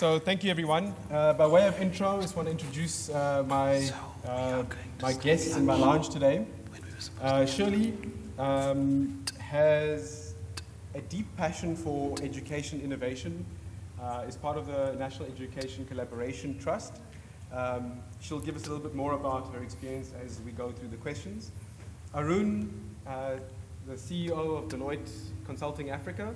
So thank you, everyone. By way of intro, I just want to introduce my guests in my lounge today. Shirley has a deep passion for education innovation, is part of the National Education Collaboration Trust. She'll give us a little bit more about her experience as we go through the questions. Arun, the CEO of Deloitte Consulting Africa.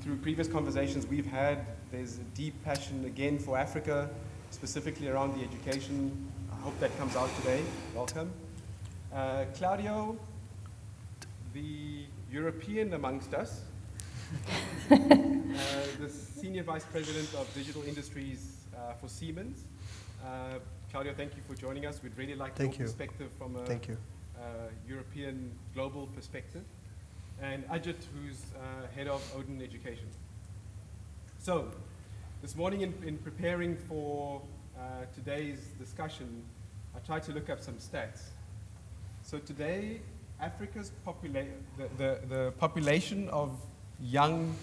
Through previous conversations we've had, there's a deep passion again for Africa, specifically around the education. I hope that comes out today. Welcome. Claudio, the European amongst us, the Senior Vice President of Digital Industries for Siemens. Claudio, thank you for joining us. We'd really like your perspective from a European global perspective. And Ajit, who's head of Odin Education. So, this morning in preparing for today's discussion, I tried to look up some stats. So today, Africa's the population of young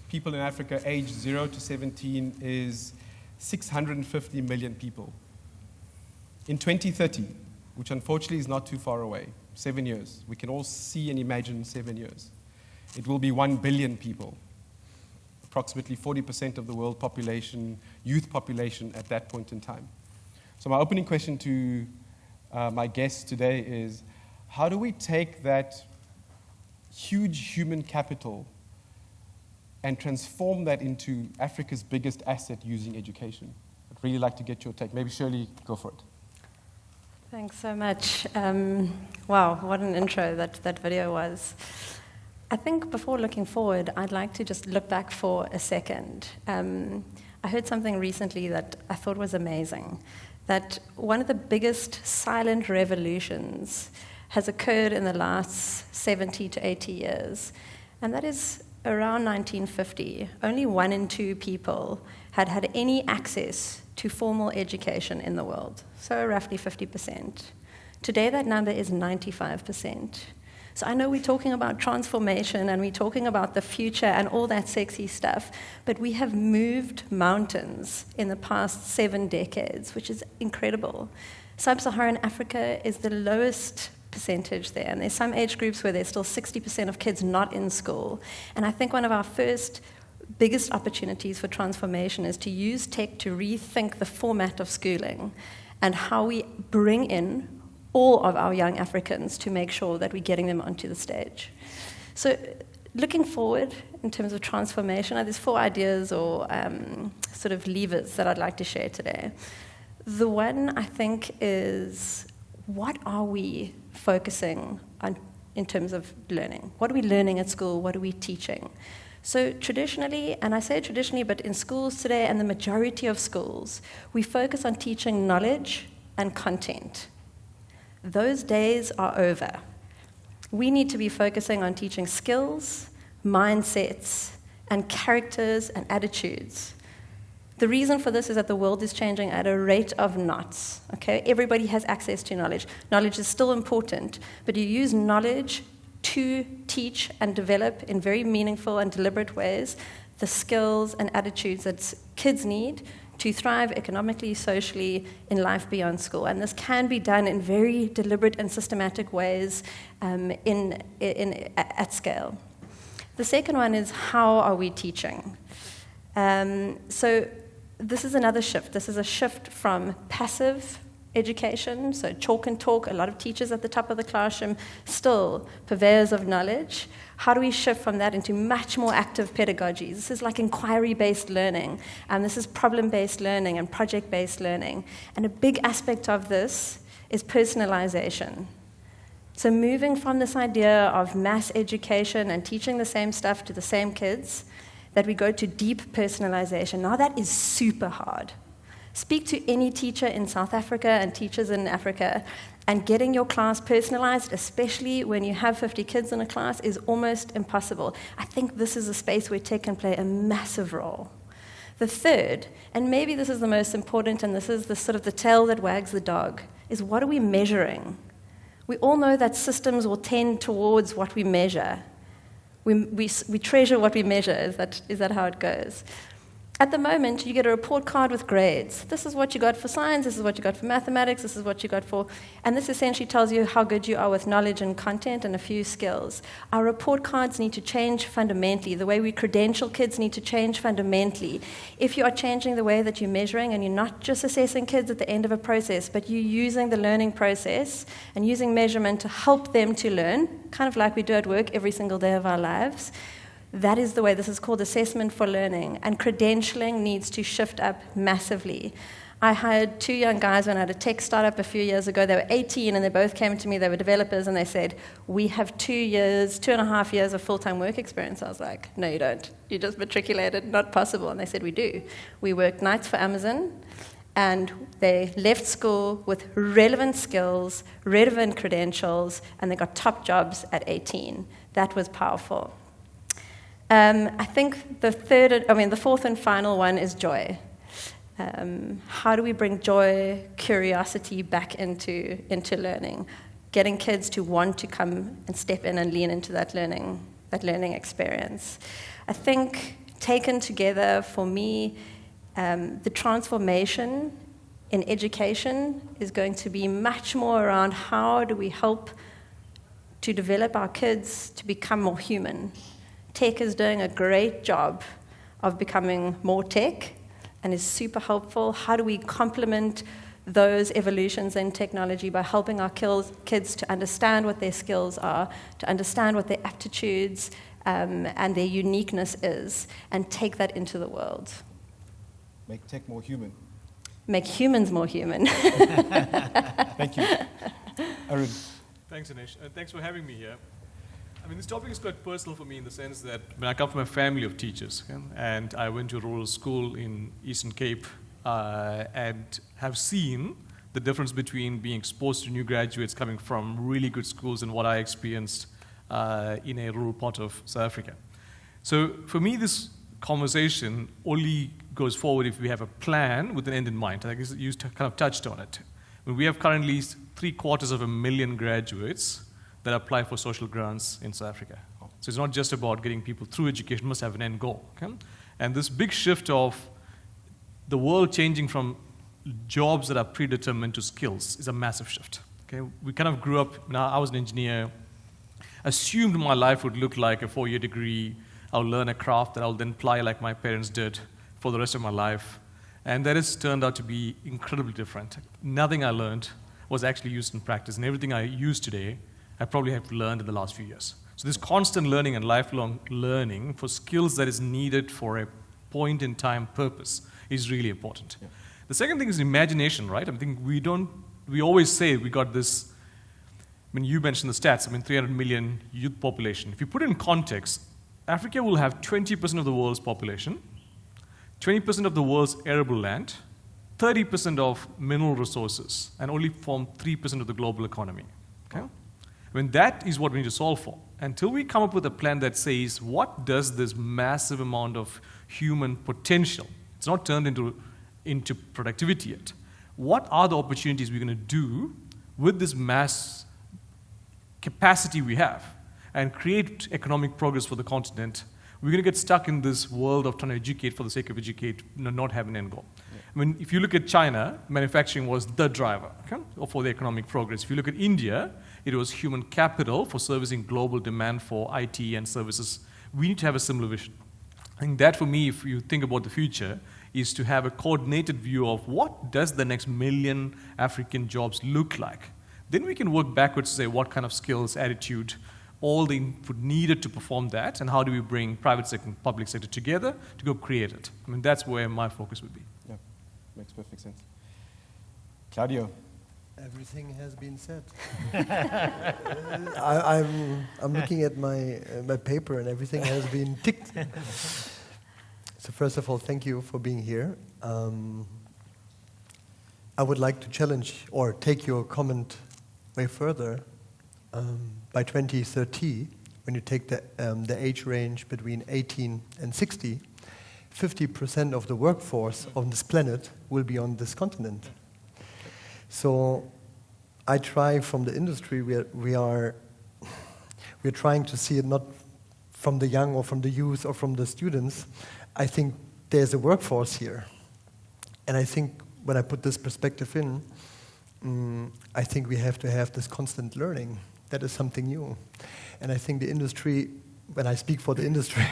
people in Africa aged 0 to 17 is 650 million people. In 2030, which unfortunately is not too far away, 7 years. We can all see and imagine 7 years. It will be 1 billion people, approximately 40% of the world population, youth population at that point in time. So my opening question to my guests today is, how do we take that huge human capital and transform that into Africa's biggest asset using education? I'd really like to get your take. Maybe Shirley, go for it. Thanks so much. Wow, what an intro that video was. I think before looking forward, I'd like to just look back for a second. I heard something recently that I thought was amazing, that one of the biggest silent revolutions has occurred in the last 70 to 80 years, and that is around 1950. Only 1 in 2 people had had any access to formal education in the world, so roughly 50%. Today, that number is 95%. So I know we're talking about transformation and we're talking about the future and all that sexy stuff, but we have moved mountains in the past 7 decades, which is incredible. Sub-Saharan Africa is the lowest percentage there, and there's some age groups where there's still 60% of kids not in school. And I think one of our first biggest opportunities for transformation is to use tech to rethink the format of schooling and how we bring in all of our young Africans to make sure that we're getting them onto the stage. So looking forward in terms of transformation, there's 4 ideas or sort of levers that I'd like to share today. The one, I think, is what are we focusing on in terms of learning? What are we learning at school? What are we teaching? So traditionally, and I say traditionally, but in schools today and the majority of schools, we focus on teaching knowledge and content. Those days are over. We need to be focusing on teaching skills, mindsets, and characters and attitudes. The reason for this is that the world is changing at a rate of knots. Okay? Everybody has access to knowledge. Knowledge is still important, but you use knowledge to teach and develop in very meaningful and deliberate ways the skills and attitudes that kids need to thrive economically, socially, in life beyond school. And this can be done in very deliberate and systematic ways at scale. The second one is, how are we teaching? So this is another shift. This is a shift from passive education, so chalk and talk, a lot of teachers at the top of the classroom, still purveyors of knowledge. How do we shift from that into much more active pedagogy? This is like inquiry-based learning, and this is problem-based learning and project-based learning. And a big aspect of this is personalization. So moving from this idea of mass education and teaching the same stuff to the same kids, that we go to deep personalization. Now that is super hard. Speak to any teacher in South Africa and teachers in Africa, and getting your class personalized, especially when you have 50 kids in a class, is almost impossible. I think this is a space where tech can play a massive role. The third, and maybe this is the most important, and this is the sort of the tail that wags the dog, is what are we measuring? We all know that systems will tend towards what we measure. We treasure what we measure. Is that how it goes? At the moment, you get a report card with grades. This is what you got for science, this is what you got for mathematics, this is what you got for... And this essentially tells you how good you are with knowledge and content and a few skills. Our report cards need to change fundamentally. The way we credential kids need to change fundamentally. If you are changing the way that you're measuring and you're not just assessing kids at the end of a process, but you're using the learning process and using measurement to help them to learn, kind of like we do at work every single day of our lives, that is the way. This is called assessment for learning, and credentialing needs to shift up massively. I hired 2 young guys when I had a tech startup a few years ago. They were 18 and they both came to me, they were developers, and they said, we have 2.5 years of full-time work experience. I was like, no, you don't. You just matriculated, not possible. And they said, we do. We worked nights for Amazon, and they left school with relevant skills, relevant credentials, and they got top jobs at 18. That was powerful. I think the fourth and final one is joy. How do we bring joy, curiosity back into learning? Getting kids to want to come and step in and lean into that learning experience. I think taken together for me, the transformation in education is going to be much more around how do we help to develop our kids to become more human. Tech is doing a great job of becoming more tech and is super helpful. How do we complement those evolutions in technology by helping our kids to understand what their skills are, to understand what their aptitudes and their uniqueness is, and take that into the world? Make tech more human. Make humans more human. Thank you. Arun. Thanks, Yanesh. Thanks for having me here. I mean, this topic is quite personal for me in the sense that when I come from a family of teachers, okay, and I went to a rural school in Eastern Cape and have seen the difference between being exposed to new graduates coming from really good schools and what I experienced in a rural part of South Africa. So for me, this conversation only goes forward if we have a plan with an end in mind. I guess you kind of touched on it. I mean, we have currently 750,000 graduates that apply for social grants in South Africa. So it's not just about getting people through education, must have an end goal. Okay? And this big shift of the world changing from jobs that are predetermined to skills is a massive shift. Okay? We kind of grew up, I was an engineer, assumed my life would look like a 4-year degree, I'll learn a craft that I'll then ply like my parents did for the rest of my life. And that has turned out to be incredibly different. Nothing I learned was actually used in practice, and everything I use today I probably have learned in the last few years. So this constant learning and lifelong learning for skills that is needed for a point-in-time purpose is really important. Yeah. The second thing is imagination, right? I think we always say we got this, I mean, you mentioned the stats, 300 million youth population. If you put it in context, Africa will have 20% of the world's population, 20% of the world's arable land, 30% of mineral resources, and only form 3% of the global economy. Okay? I mean, that is what we need to solve for. Until we come up with a plan that says, what does this massive amount of human potential, it's not turned into productivity yet, what are the opportunities we're going to do with this mass capacity we have and create economic progress for the continent? We're going to get stuck in this world of trying to educate for the sake of educate, not have an end goal. Yeah. I mean, if you look at China, manufacturing was the driver, okay, for the economic progress. If you look at India, it was human capital for servicing global demand for IT and services. We need to have a similar vision. I think that, for me, if you think about the future, is to have a coordinated view of what does the next 1 million African jobs look like. Then we can work backwards to say what kind of skills, attitude, all the input needed to perform that, and how do we bring private sector and public sector together to go create it. I mean, that's where my focus would be. Yeah, makes perfect sense. Claudio. Everything has been said. I'm looking at my paper, and everything has been ticked. So first of all, thank you for being here. I would like to challenge or take your comment way further. By 2030, when you take the age range between 18 and 60, 50% of the workforce on this planet will be on this continent. So I try from the industry, we're trying to see it not from the young or from the youth or from the students. I think there's a workforce here. And I think when I put this perspective in, I think we have to have this constant learning. That is something new. And I think the industry, when I speak for the industry,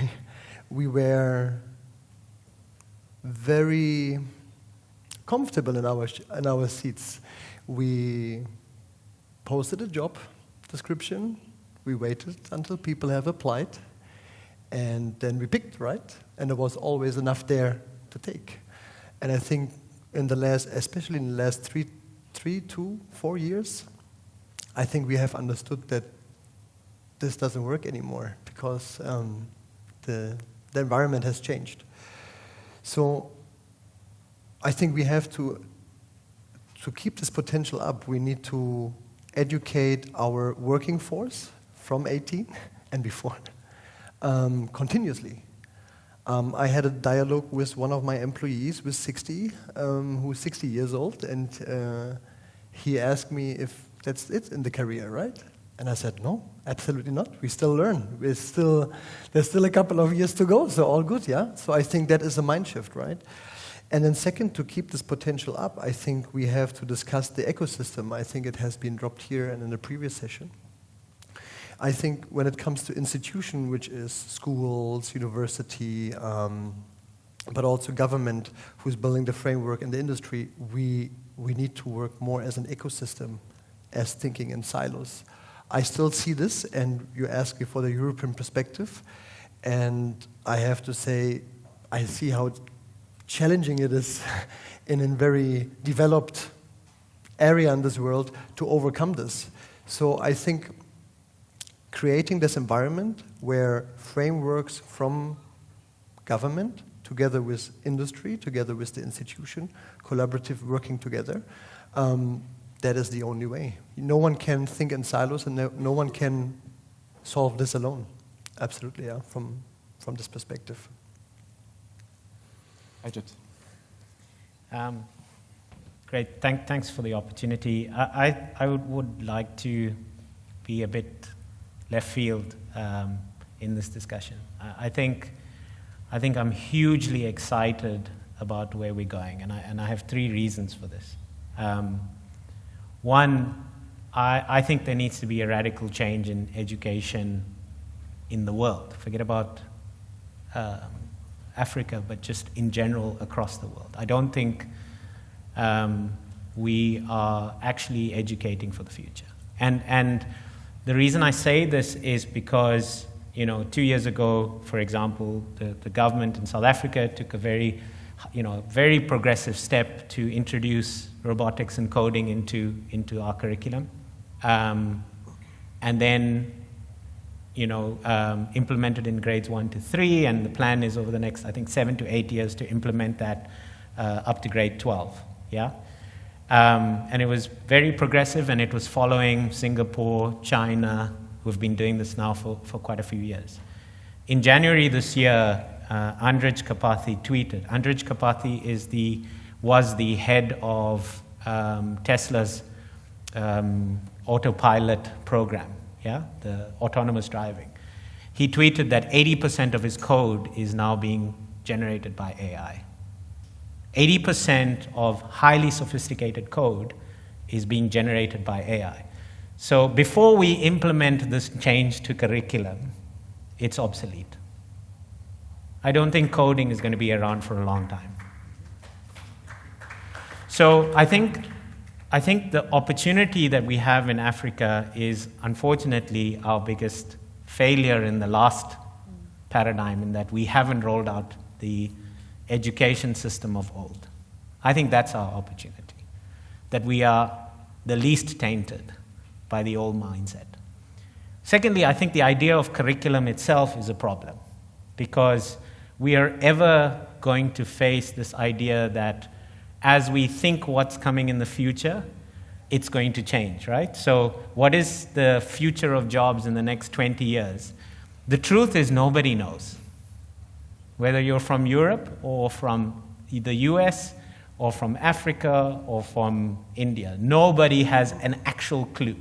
we were very comfortable in our seats. We posted a job description, we waited until people have applied, and then we picked, right? And there was always enough there to take. And I think especially in the last 3 to 4 years, I think we have understood that this doesn't work anymore because the environment has changed. So I think we have to keep this potential up, we need to educate our working force from 18 and before continuously. I had a dialogue with one of my employees who's 60, who's 60 years old, and he asked me if that's it in the career, right? And I said, no, absolutely not. We still learn. There's still a couple of years to go, so all good, yeah? So I think that is a mind shift, right? And then second, to keep this potential up, I think we have to discuss the ecosystem. I think it has been dropped here and in the previous session. I think when it comes to institution, which is schools, university, but also government, who's building the framework in the industry, we need to work more as an ecosystem, as thinking in silos. I still see this, and you ask me for the European perspective, and I have to say, I see how challenging it is in a very developed area in this world to overcome this. So I think creating this environment where frameworks from government, together with industry, together with the institution, collaborative working together, that is the only way. No one can think in silos, and no one can solve this alone. Absolutely, yeah, from this perspective. Ajit. Great, thanks for the opportunity. I would like to be a bit left field in this discussion. I think I'm hugely excited about where we're going, and I have 3 reasons for this. One, I think there needs to be a radical change in education in the world. Forget about Africa, but just in general across the world. I don't think we are actually educating for the future. And the reason I say this is because, 2 years ago, for example, the government in South Africa took a very progressive step to introduce robotics and coding into our curriculum. And then, implemented in grades 1 to 3, and the plan is over the next, I think, 7 to 8 years to implement that up to grade 12, yeah? And it was very progressive, and it was following Singapore, China, who've been doing this now for quite a few years. In January this year, Andrej Karpathy tweeted. Andrej Karpathy was the head of Tesla's autopilot program, yeah, the autonomous driving. He tweeted that 80% of his code is now being generated by AI. 80% of highly sophisticated code is being generated by AI. So before we implement this change to curriculum, it's obsolete. I don't think coding is going to be around for a long time. So I think the opportunity that we have in Africa is unfortunately our biggest failure in the last paradigm, in that we haven't rolled out the education system of old. I think that's our opportunity, that we are the least tainted by the old mindset. Secondly, I think the idea of curriculum itself is a problem, because we are ever going to face this idea that as we think what's coming in the future, it's going to change, right? So what is the future of jobs in the next 20 years? The truth is nobody knows. Whether you're from Europe or from the US or from Africa or from India, nobody has an actual clue,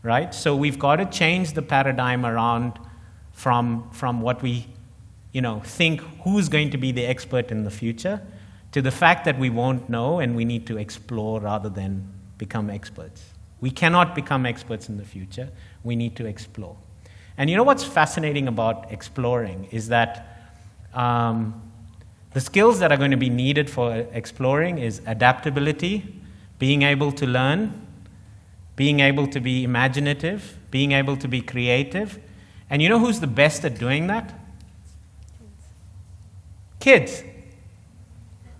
right? So we've got to change the paradigm around from what we think who's going to be the expert in the future, to the fact that we won't know and we need to explore rather than become experts. We cannot become experts in the future. We need to explore. And what's fascinating about exploring is that the skills that are going to be needed for exploring is adaptability, being able to learn, being able to be imaginative, being able to be creative. And who's the best at doing that? Kids.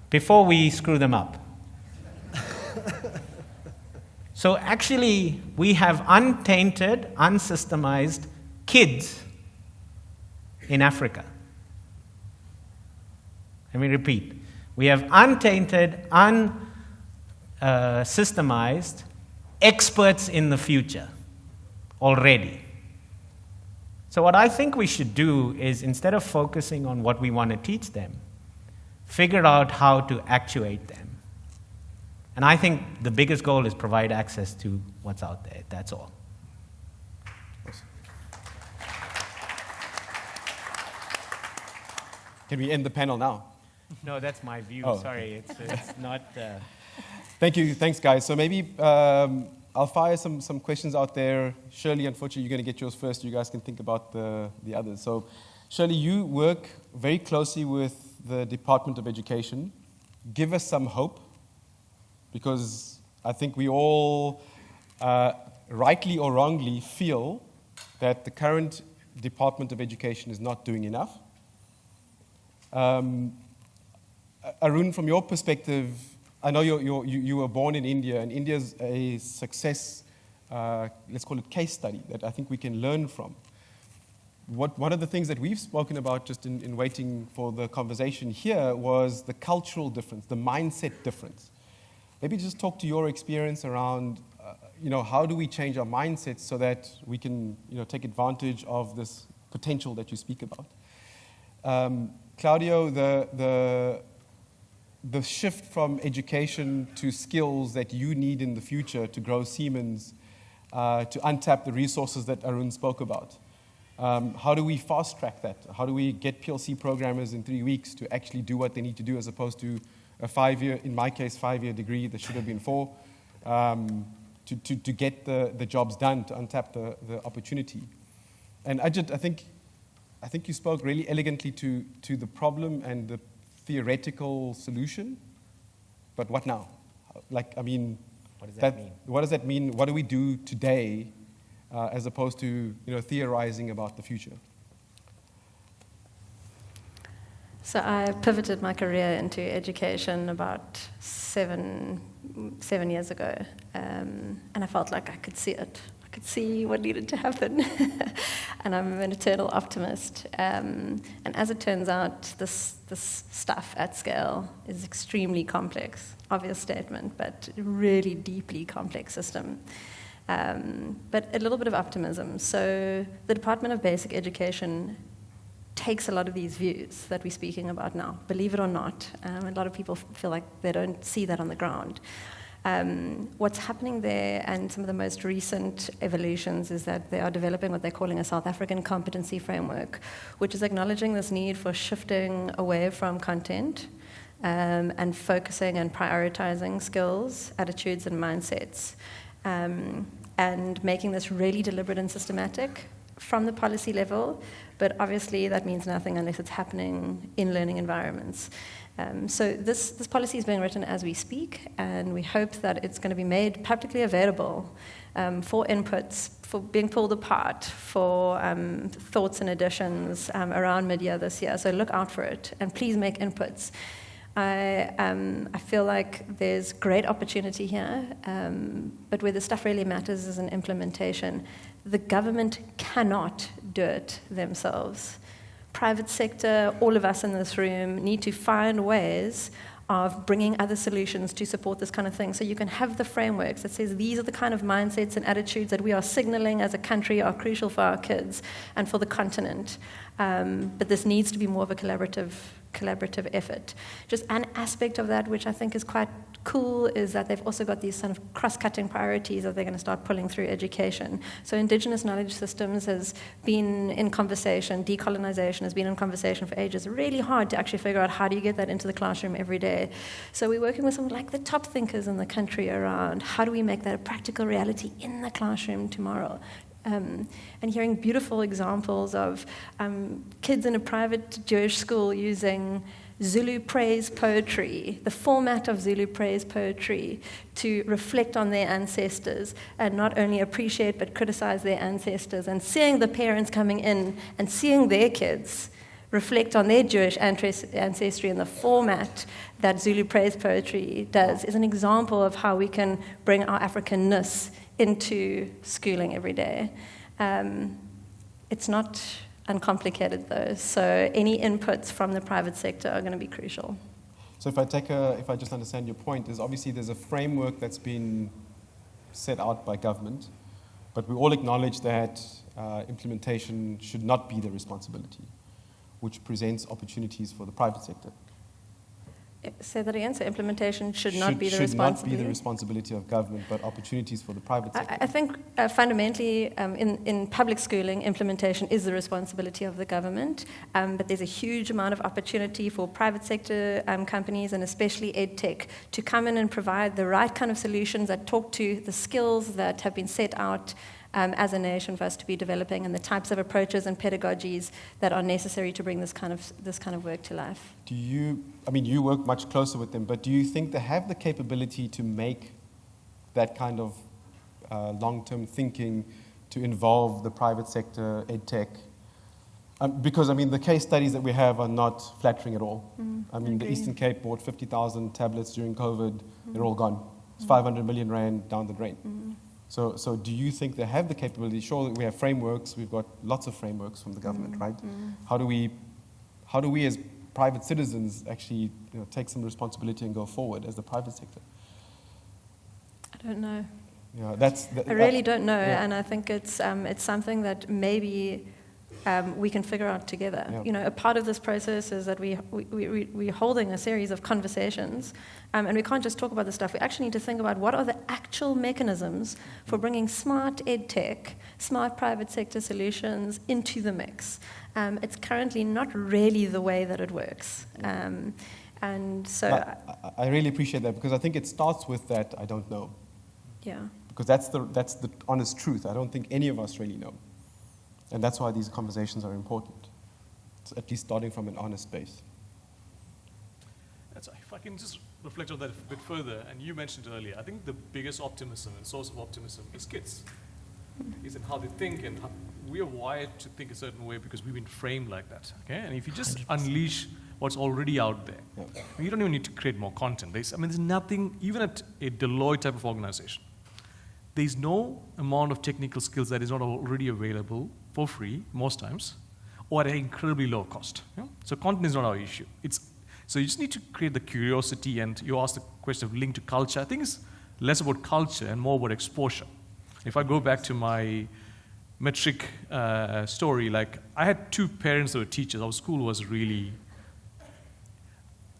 Before we screw them up. So actually, we have untainted, unsystemized kids in Africa. Let me repeat. We have untainted, unsystemized experts in the future already. So what I think we should do is, instead of focusing on what we want to teach them, figure out how to actuate them. And I think the biggest goal is provide access to what's out there. That's all. Can we end the panel now? No, that's my view. Oh. Sorry, it's not... Thank you. Thanks, guys. So maybe I'll fire some questions out there. Shirley, unfortunately, you're going to get yours first. You guys can think about the others. So, Shirley, you work very closely with the Department of Education. Give us some hope, because I think we all, rightly or wrongly, feel that the current Department of Education is not doing enough. Arun, from your perspective, I know you were born in India, and India's a success, let's call it case study, that I think we can learn from. One of the things that we've spoken about just in waiting for the conversation here was the cultural difference, the mindset difference. Maybe just talk to your experience around, how do we change our mindsets so that we can, take advantage of this potential that you speak about. Claudio, the shift from education to skills that you need in the future to grow Siemens, to untap the resources that Arun spoke about. How do we fast track that? How do we get PLC programmers in 3 weeks to actually do what they need to do, as opposed to a 5-year, in my case, 5-year degree that should have been 4, to get the jobs done, to untap the opportunity. And Ajit, I think you spoke really elegantly to the problem and the theoretical solution, but what now? What does that mean? What does that mean? What do we do today, as opposed to theorizing about the future? So I pivoted my career into education about seven years ago, and I felt like I could see it. I could see what needed to happen. And I'm an eternal optimist. And as it turns out, this stuff at scale is extremely complex. Obvious statement, but really deeply complex system. But a little bit of optimism. So the Department of Basic Education takes a lot of these views that we're speaking about now, believe it or not. A lot of people feel like they don't see that on the ground. What's happening there, and some of the most recent evolutions, is that they are developing what they're calling a South African competency framework, which is acknowledging this need for shifting away from content and focusing and prioritizing skills, attitudes, and mindsets, and making this really deliberate and systematic from the policy level. But obviously that means nothing unless it's happening in learning environments. So this policy is being written as we speak, and we hope that it's going to be made publicly available for inputs, for being pulled apart, for thoughts and additions around mid-year this year. So look out for it, and please make inputs. I feel like there's great opportunity here, but where the stuff really matters is in implementation. The government cannot do it themselves. Private sector, all of us in this room, need to find ways of bringing other solutions to support this kind of thing. So you can have the frameworks that says these are the kind of mindsets and attitudes that we are signaling as a country are crucial for our kids and for the continent. But this needs to be more of a collaborative effort. Just an aspect of that which I think is quite cool is that they've also got these sort of cross-cutting priorities that they're going to start pulling through education. So Indigenous knowledge systems has been in conversation, decolonization has been in conversation for ages. Really hard to actually figure out how do you get that into the classroom every day. So we're working with some of like the top thinkers in the country around how do we make that a practical reality in the classroom tomorrow. And hearing beautiful examples of kids in a private Jewish school using Zulu praise poetry, the format of Zulu praise poetry, to reflect on their ancestors and not only appreciate but criticize their ancestors, and seeing the parents coming in and seeing their kids reflect on their Jewish ancestry in the format that Zulu praise poetry does is an example of how we can bring our Africanness into schooling every day. It's not uncomplicated though, so any inputs from the private sector are going to be crucial. So if I just understand your point, is obviously there's a framework that's been set out by government, but we all acknowledge that implementation should not be the responsibility, which presents opportunities for the private sector. Say that again. So implementation should not be the responsibility. Should not be the responsibility of government, but opportunities for the private sector. I think fundamentally, in public schooling, implementation is the responsibility of the government. But there's a huge amount of opportunity for private sector companies, and especially EdTech, to come in and provide the right kind of solutions that talk to the skills that have been set out as a nation for us to be developing, and the types of approaches and pedagogies that are necessary to bring this kind of work to life. You work much closer with them, but do you think they have the capability to make that kind of long-term thinking to involve the private sector, EdTech? Because the case studies that we have are not flattering at all. The Eastern Cape bought 50,000 tablets during COVID, they're all gone. It's 500 million rand down the drain. So do you think they have the capability? Sure, we have frameworks. We've got lots of frameworks from the government, right? How do we as private citizens actually take some responsibility and go forward as the private sector? I don't know. Yeah, I really don't know, and I think it's something that maybe we can figure out together. Yeah. A part of this process is that we're holding a series of conversations, and we can't just talk about this stuff. We actually need to think about what are the actual mechanisms for bringing smart EdTech, smart private sector solutions into the mix. It's currently not really the way that it works. And so I really appreciate that, because I think it starts with that I don't know. Yeah. Because that's the honest truth. I don't think any of us really know. And that's why these conversations are important. It's at least starting from an honest base. If I can just reflect on that a bit further, and you mentioned earlier, I think the biggest optimism and source of optimism is kids. Is in how they think, and how we are wired to think a certain way because we've been framed like that. Okay, and if you just 100%. Unleash what's already out there, you don't even need to create more content. There's nothing, even at a Deloitte type of organization, there's no amount of technical skills that is not already available for free most times, or at an incredibly low cost. So content is not our issue. So you just need to create the curiosity, and you ask the question of link to culture. I think it's less about culture and more about exposure. If I go back to my metric story, I had two parents that were teachers. Our school was really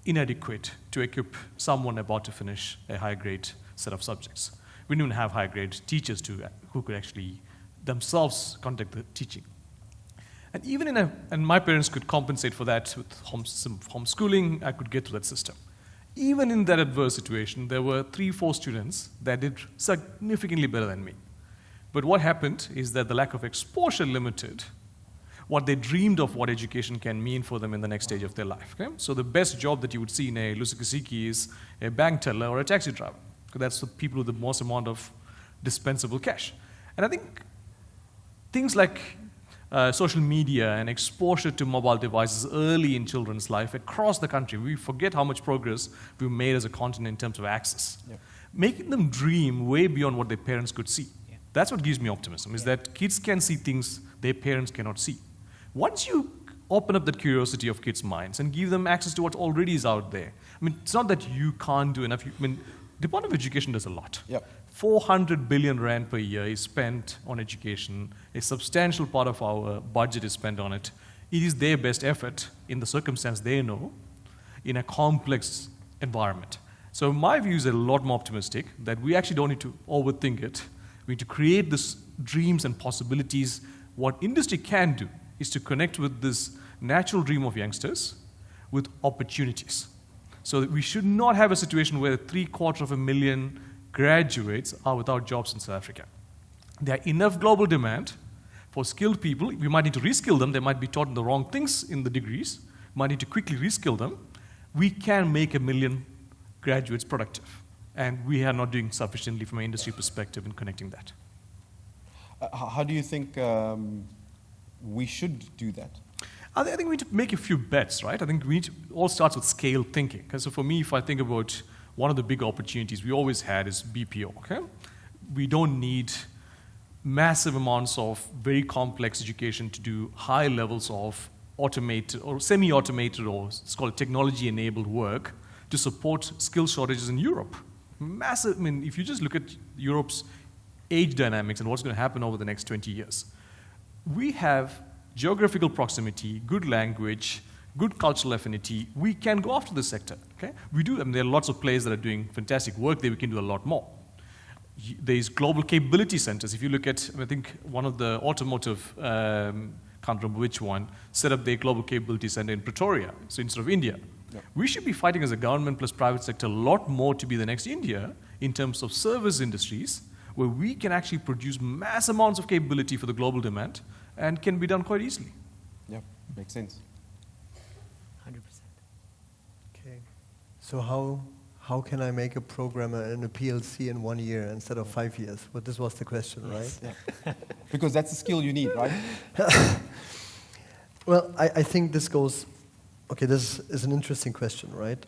inadequate to equip someone about to finish a high-grade set of subjects. We didn't even have high-grade teachers who could actually themselves conduct the teaching. And even and my parents could compensate for that with some homeschooling. I could get through that system. Even in that adverse situation, there were 3-4 students that did significantly better than me. But what happened is that the lack of exposure limited what they dreamed of what education can mean for them in the next stage of their life. Okay? So the best job that you would see in a Lusikisiki is a bank teller or a taxi driver, because that's the people with the most amount of dispensable cash. And I think things like social media and exposure to mobile devices early in children's life across the country, we forget how much progress we've made as a continent in terms of access. Yep. Making them dream way beyond what their parents could see. Yeah. That's what gives me optimism, is that kids can see things their parents cannot see. Once you open up that curiosity of kids' minds and give them access to what already is out there, it's not that you can't do enough. Department of Education does a lot. Yep. 400 billion rand per year is spent on education. A substantial part of our budget is spent on it. It is their best effort in the circumstance they know in a complex environment. So my view is a lot more optimistic, that we actually don't need to overthink it. We need to create these dreams and possibilities. What industry can do is to connect with this natural dream of youngsters with opportunities. So that we should not have a situation where 750,000 graduates are without jobs in South Africa. There are enough global demand for skilled people. We might need to reskill them. They might be taught the wrong things in the degrees. We might need to quickly reskill them. We can make 1 million graduates productive. And we are not doing sufficiently from an industry perspective in connecting that. How do you think we should do that? I think we need to make a few bets, right? I think all starts with scale thinking. So for me, if I think about one of the big opportunities we always had is BPO, okay? We don't need massive amounts of very complex education to do high levels of automated or semi-automated, or it's called technology-enabled work to support skill shortages in Europe. Massive, I mean, if you just look at Europe's age dynamics and what's going to happen over the next 20 years, we have geographical proximity, good language, good cultural affinity. We can go after this sector, okay? We do, I mean, there are lots of players that are doing fantastic work there. We can do a lot more. There's global capability centers. If you look at, I think one of the automotive, can't remember which one, set up their global capability center in Pretoria, so instead of India. Yep. We should be fighting as a government plus private sector a lot more to be the next India in terms of service industries, where we can actually produce mass amounts of capability for the global demand and can be done quite easily. Yeah, makes sense. 100%. Okay. So how can I make a programmer in a PLC in 1 year instead of 5 years? But this was the question, Yes. right? Yeah. Because that's the skill you need, right? Well, I think this goes, okay, this is an interesting question, right?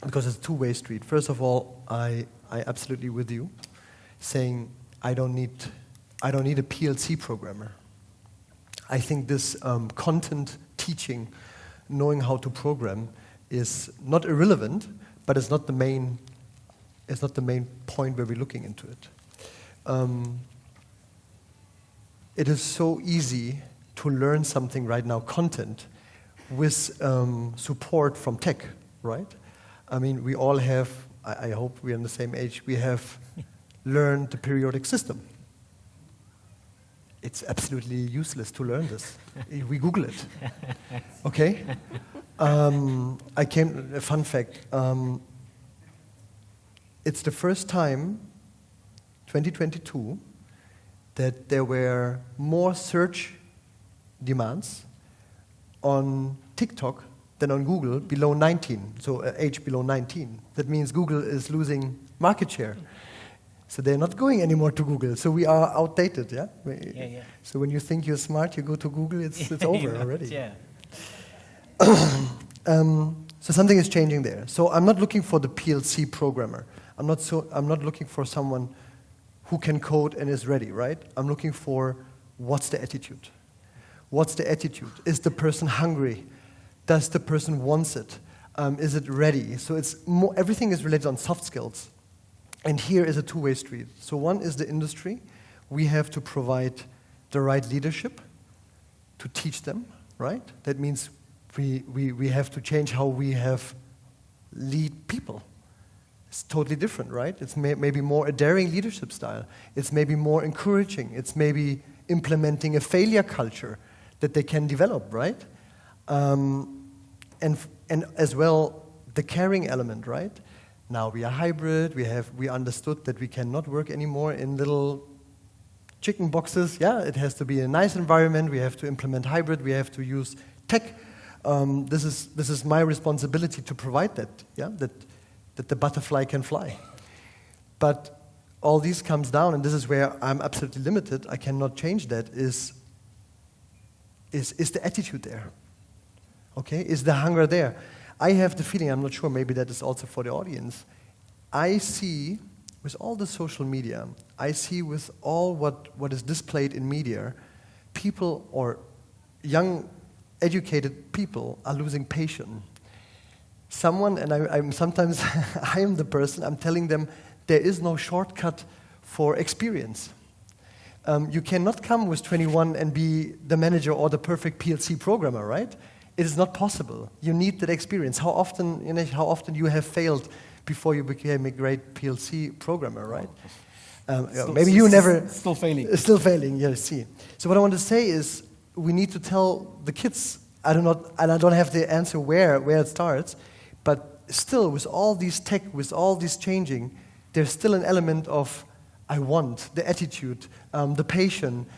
Because it's a two-way street. First of all, I absolutely with you, saying I don't need a PLC programmer. I think this content teaching, knowing how to program, is not irrelevant, but it's not the main point where we're looking into it. It is so easy to learn something right now, content, with support from tech, right? I mean, we all have, I hope we're on the same age, we have learned the periodic system. It's absolutely useless to learn this. We Google it. Okay? A fun fact. It's the first time, 2022, that there were more search demands on TikTok than on Google below 19, so age below 19. That means Google is losing market share. So they're not going anymore to Google. So we are outdated, yeah? Yeah. So when you think you're smart, you go to Google, it's over already. Yeah. So something is changing there. So I'm not looking for the PLC programmer. I'm not looking for someone who can code and is ready, right? I'm looking for what's the attitude. What's the attitude? Is the person hungry? Does the person want it? Is it ready? So everything is related on soft skills. And here is a two-way street. So one is the industry. We have to provide the right leadership to teach them, right? That means we have to change how we have lead people. It's totally different, right? It's maybe more a daring leadership style. It's maybe more encouraging. It's maybe implementing a failure culture that they can develop, right? And as well, the caring element, right? Now we are hybrid. We understood that we cannot work anymore in little chicken boxes. Yeah, it has to be a nice environment. We have to implement hybrid. We have to use tech. This is my responsibility to provide that. Yeah, that the butterfly can fly. But all these comes down, and this is where I'm absolutely limited. I cannot change that. Is the attitude there? Okay, is the hunger there? I have the feeling, I'm not sure, maybe that is also for the audience, I see, with all the social media, I see with all what is displayed in media, people or young, educated people are losing patience. Someone, and I'm sometimes, I am the person, I'm telling them, there is no shortcut for experience. You cannot come with 21 and be the manager or the perfect PLC programmer, right? It is not possible. You need that experience. How often you have failed before you became a great PLC programmer, right? Maybe you never... Still failing. Still failing, yeah, I see. So what I want to say is we need to tell the kids, I don't have the answer where it starts, but still with all these tech, with all this changing, there's still an element of I want, the attitude, the patience.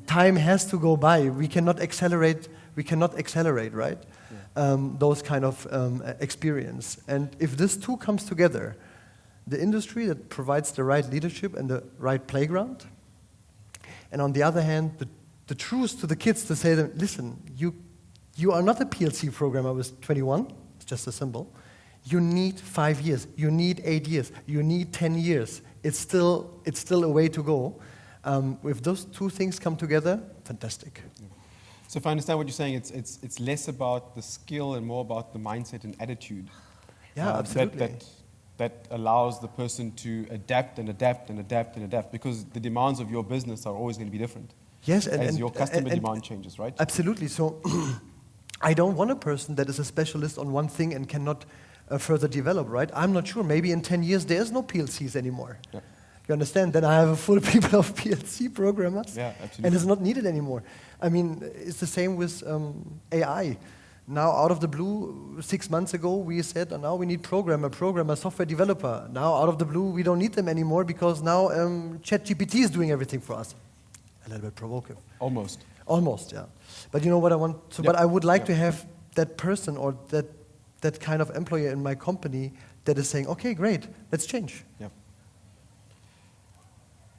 Time has to go by. We cannot accelerate, right? Yeah. Those kind of experience. And if this two comes together, the industry that provides the right leadership and the right playground, and on the other hand, the truth to the kids to say to them, listen, you are not a PLC programmer with 21, it's just a symbol. You need 5 years, you need 8 years, you need 10 years. It's still a way to go. If those two things come together, fantastic. So if I understand what you're saying, it's less about the skill and more about the mindset and attitude. Yeah, absolutely. That allows the person to adapt and adapt and adapt and adapt, because the demands of your business are always going to be different. Yes, as your customer demand changes, right? Absolutely. So I don't want a person that is a specialist on one thing and cannot further develop, right? I'm not sure. Maybe in 10 years there is no PLCs anymore. Yeah. You understand? Then I have a full people of PLC programmers, yeah, absolutely. And it's not needed anymore. I mean, it's the same with AI. Now, out of the blue, 6 months ago, we said, now we need programmer, software developer. Now, out of the blue, we don't need them anymore because now ChatGPT is doing everything for us. A little bit provocative. Almost, yeah. But you know what I want? So, but I would like to have that person or that kind of employer in my company that is saying, okay, great, let's change. Yeah.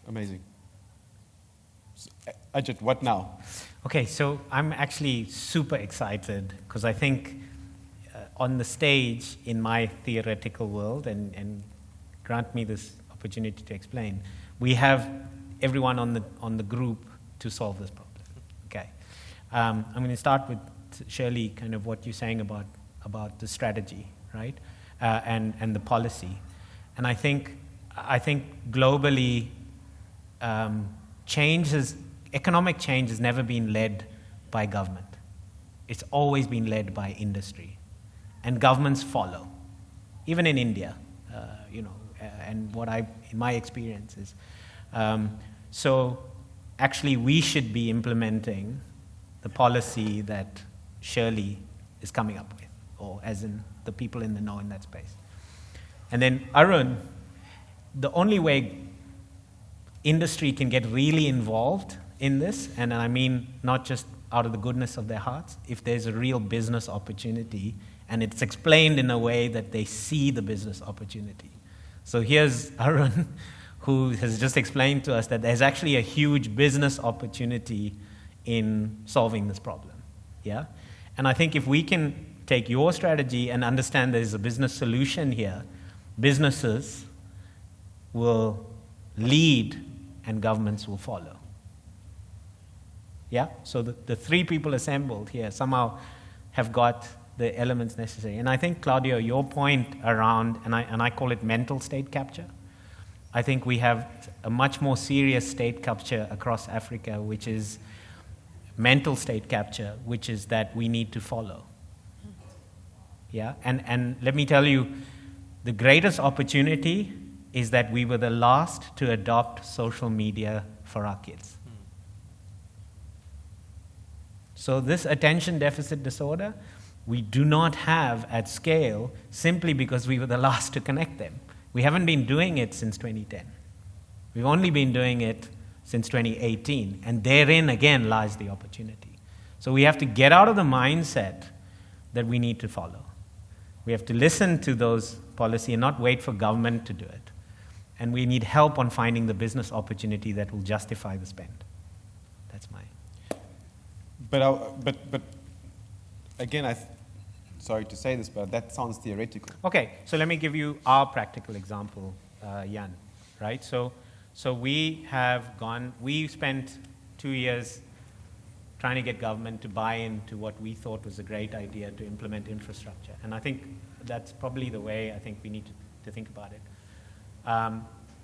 Amazing. So, Ajit, what now? Okay, so I'm actually super excited because I think on the stage in my theoretical world, and grant me this opportunity to explain, we have everyone on the group to solve this problem. Okay, I'm going to start with Shirley, kind of what you're saying about the strategy, right, and the policy, and I think globally, economic change has never been led by government. It's always been led by industry, and governments follow. Even in India, and in my experience is, so actually we should be implementing the policy that Shirley is coming up with, or as in the people in the know in that space. And then Arun, the only way industry can get really involved in this, and I mean not just out of the goodness of their hearts, if there's a real business opportunity and it's explained in a way that they see the business opportunity. So here's Arun, who has just explained to us that there's actually a huge business opportunity in solving this problem. Yeah? And I think if we can take your strategy and understand there's a business solution here, businesses will lead and governments will follow. Yeah? So the three people assembled here somehow have got the elements necessary. And I think, Claudio, your point around, and I call it mental state capture, I think we have a much more serious state capture across Africa, which is mental state capture, which is that we need to follow. Yeah? And let me tell you, the greatest opportunity is that we were the last to adopt social media for our kids. So this attention deficit disorder, we do not have at scale simply because we were the last to connect them. We haven't been doing it since 2010. We've only been doing it since 2018, and therein again lies the opportunity. So we have to get out of the mindset that we need to follow. We have to listen to those policies and not wait for government to do it. And we need help on finding the business opportunity that will justify the spend. That's my... But again, sorry to say this, but that sounds theoretical. Okay, so let me give you our practical example, Jan, right? So we spent 2 years trying to get government to buy into what we thought was a great idea to implement infrastructure. And I think that's probably the way I think we need to think about it.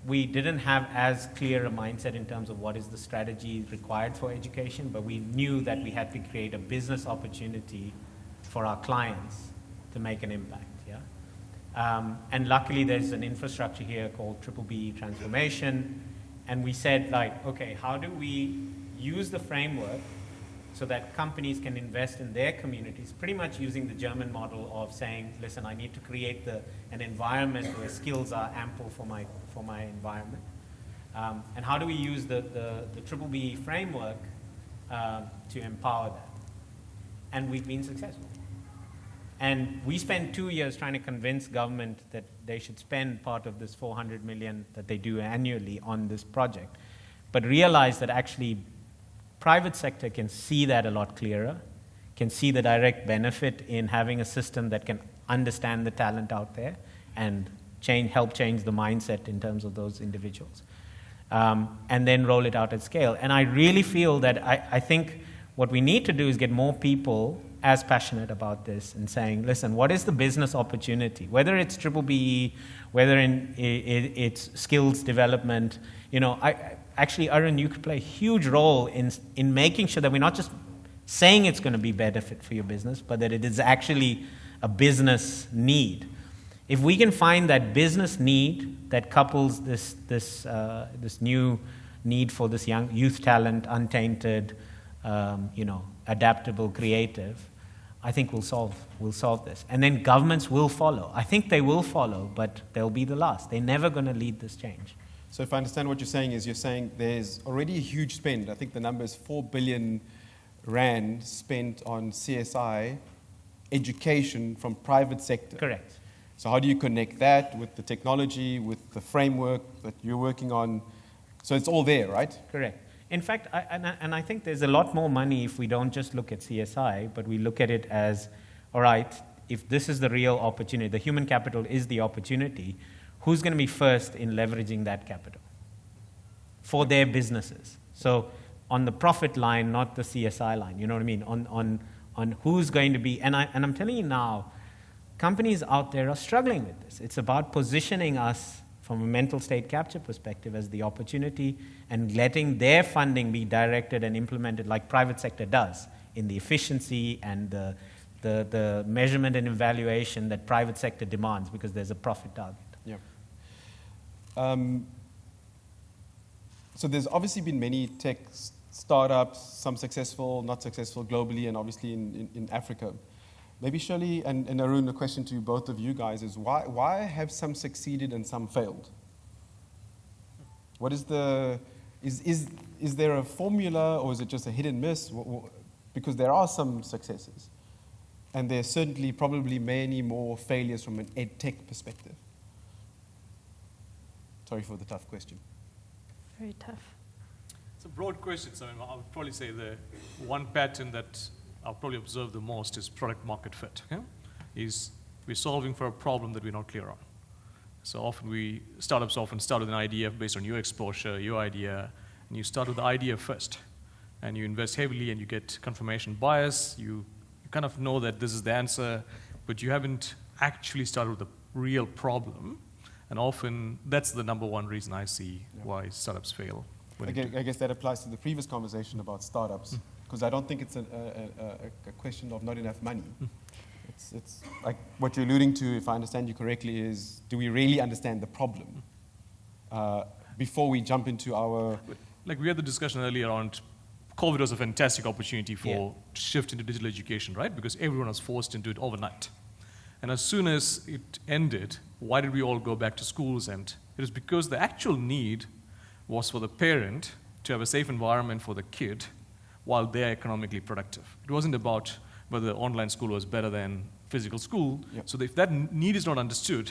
We didn't have as clear a mindset in terms of what is the strategy required for education, but we knew that we had to create a business opportunity for our clients to make an impact. Yeah? And luckily, there's an infrastructure here called BBB transformation. And we said, like, okay, how do we use the framework so that companies can invest in their communities, pretty much using the German model of saying, listen, I need to create an environment where skills are ample for my environment. And how do we use the BBB framework to empower that? And we've been successful. And we spent 2 years trying to convince government that they should spend part of this 400 million that they do annually on this project, but realize that actually private sector can see that a lot clearer, can see the direct benefit in having a system that can understand the talent out there and help change the mindset in terms of those individuals, and then roll it out at scale. And I really feel that I think what we need to do is get more people as passionate about this and saying, listen, what is the business opportunity? Whether it's BBB, whether it's skills development, actually, Arun, you could play a huge role in making sure that we're not just saying it's going to be benefit for your business, but that it is actually a business need. If we can find that business need that couples this new need for this young youth talent, untainted, adaptable, creative, I think we'll solve this. And then governments will follow. I think they will follow, but they'll be the last. They're never going to lead this change. So if I understand what you're saying there's already a huge spend. I think the number is 4 billion rand spent on CSI education from private sector. Correct. So how do you connect that with the technology, with the framework that you're working on? So it's all there, right? Correct. In fact, I think there's a lot more money if we don't just look at CSI, but we look at it as, all right, if this is the real opportunity, the human capital is the opportunity, who's going to be first in leveraging that capital for their businesses? So on the profit line, not the CSI line, you know what I mean? On who's going to be, and I'm telling you now, companies out there are struggling with this. It's about positioning us from a mental state capture perspective as the opportunity and letting their funding be directed and implemented like private sector does in the efficiency and the measurement and evaluation that private sector demands because there's a profit target. Yeah. So there's obviously been many tech startups, some successful, not successful globally, and obviously in Africa. Maybe Shirley and Arun, a question to both of you guys is why have some succeeded and some failed? What is is there a formula or is it just a hit and miss? Because there are some successes, and there's certainly probably many more failures from an ed tech perspective. Sorry for the tough question. Very tough. It's a broad question, so I would probably say the one pattern that I'll probably observe the most is product market fit. Okay? We're solving for a problem that we're not clear on. So often startups often start with an idea based on your exposure, your idea, and you start with the idea first. And you invest heavily and you get confirmation bias. You kind of know that this is the answer, but you haven't actually started with the real problem. And often that's the number one reason I see why startups fail. I guess that applies to the previous conversation about startups, because I don't think it's a question of not enough money. It's like what you're alluding to, if I understand you correctly, is do we really understand the problem before we jump into our... Like we had the discussion earlier around COVID was a fantastic opportunity for shift into digital education, right? Because everyone was forced into it overnight. And as soon as it ended, why did we all go back to schools? And it was because the actual need was for the parent to have a safe environment for the kid while they're economically productive. It wasn't about whether online school was better than physical school. Yep. So if that need is not understood,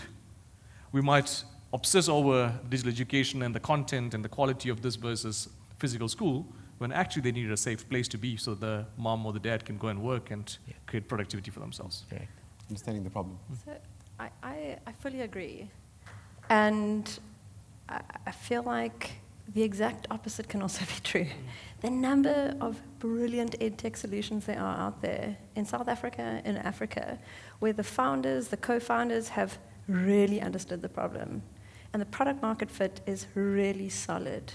we might obsess over digital education and the content and the quality of this versus physical school, when actually they needed a safe place to be so the mom or the dad can go and work and create productivity for themselves. Correct. Understanding the problem. So I fully agree. And I feel like the exact opposite can also be true. The number of brilliant edtech solutions there are out there in South Africa, in Africa, where the founders, the co-founders have really understood the problem. And the product market fit is really solid.